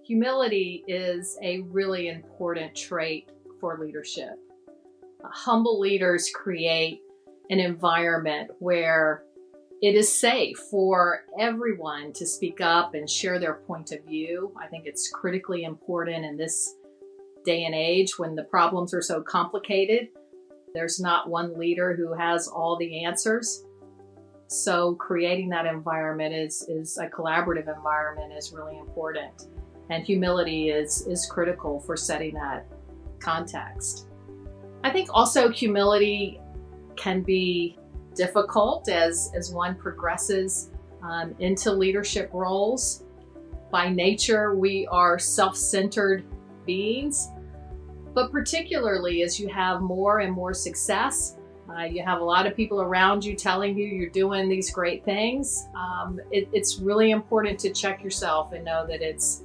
Humility is a really important trait for leadership. Humble leaders create an environment where it is safe for everyone to speak up and share their point of view. I think it's critically important in this day and age when the problems are so complicated. There's not one leader who has all the answers. So creating that environment is a collaborative environment is really important. And humility is critical for setting that context. I think also humility can be difficult as one progresses into leadership roles. By nature, we are self-centered beings, but particularly as you have more and more success, you have a lot of people around you telling you you're doing these great things. It's really important to check yourself and know that it's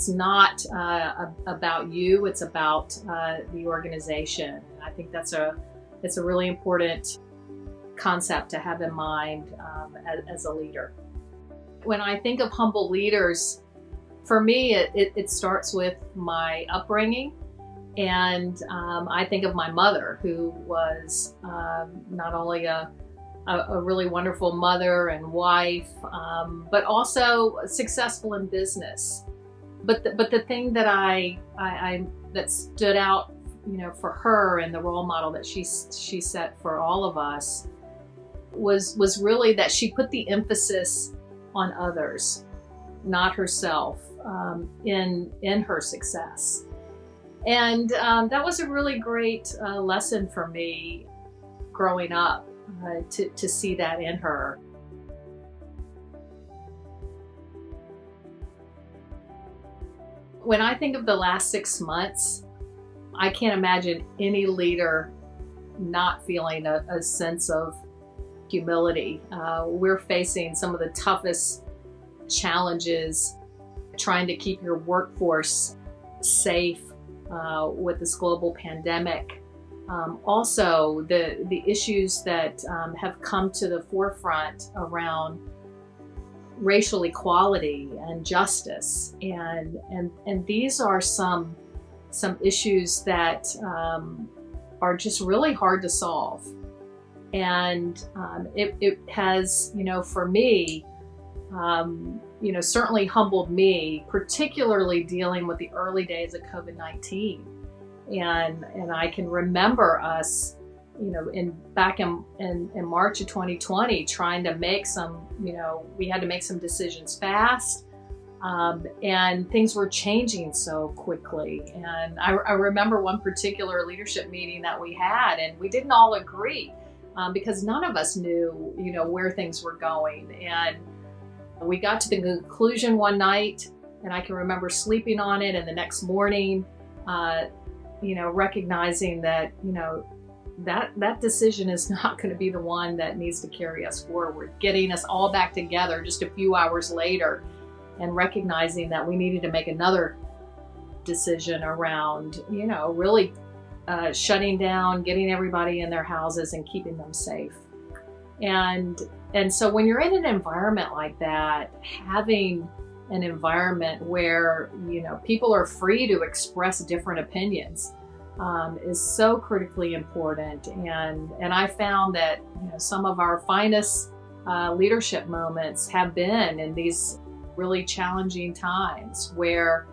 not about you, it's about the organization. I think it's a really important concept to have in mind as a leader. When I think of humble leaders, for me, it starts with my upbringing. And I think of my mother, who was not only a really wonderful mother and wife, but also successful in business. But the thing that I that stood out, for her and the role model that she set for all of us was really that she put the emphasis on others, not herself, in her success. And that was a really great lesson for me growing up, to see that in her. When I think of the last 6 months, I can't imagine any leader not feeling a sense of humility. We're facing some of the toughest challenges trying to keep your workforce safe with this global pandemic. Also, the issues that have come to the forefront around racial equality and justice, and these are some issues that are just really hard to solve. And it has, for me, certainly humbled me, particularly dealing with the early days of COVID-19. And I can remember us, back in March of 2020, trying to make we had to make some decisions fast. And things were changing so quickly. And I remember one particular leadership meeting that we had, and we didn't all agree because none of us knew, where things were going. And we got to the conclusion one night, and I can remember sleeping on it, and the next morning, recognizing that, that decision is not going to be the one that needs to carry us forward. Getting us all back together just a few hours later and recognizing that we needed to make another decision around, really shutting down, getting everybody in their houses and keeping them safe. And so when you're in an environment like that, having an environment where, people are free to express different opinions is so critically important. And I found that, some of our finest leadership moments have been in these really challenging times where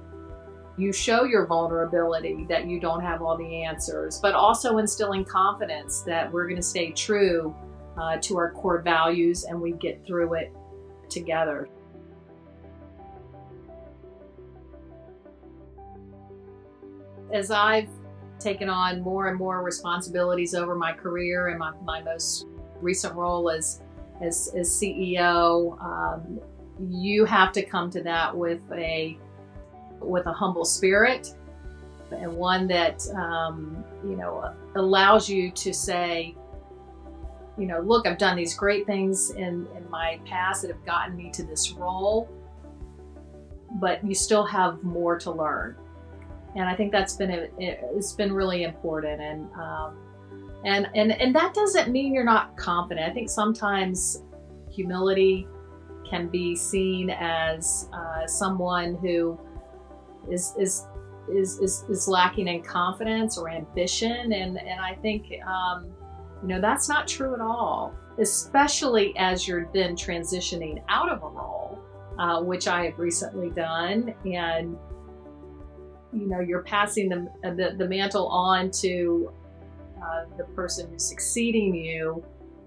you show your vulnerability, that you don't have all the answers, but also instilling confidence that we're going to stay true to our core values and we get through it together. As I've taken on more and more responsibilities over my career and my most recent role as CEO, you have to come to that with a humble spirit, and one that allows you to say, look, I've done these great things in my past that have gotten me to this role, but you still have more to learn. And I think it's been really important. And And that doesn't mean you're not confident. I think sometimes humility can be seen as someone who is lacking in confidence or ambition, and I think that's not true at all. Especially as you're then transitioning out of a role, which I have recently done, and you're passing the mantle on to the person who's succeeding you.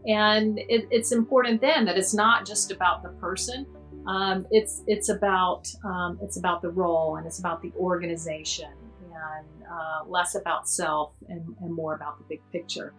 And it's important then that it's not just about the person. It's about the role, and it's about the organization, and less about self and more about the big picture.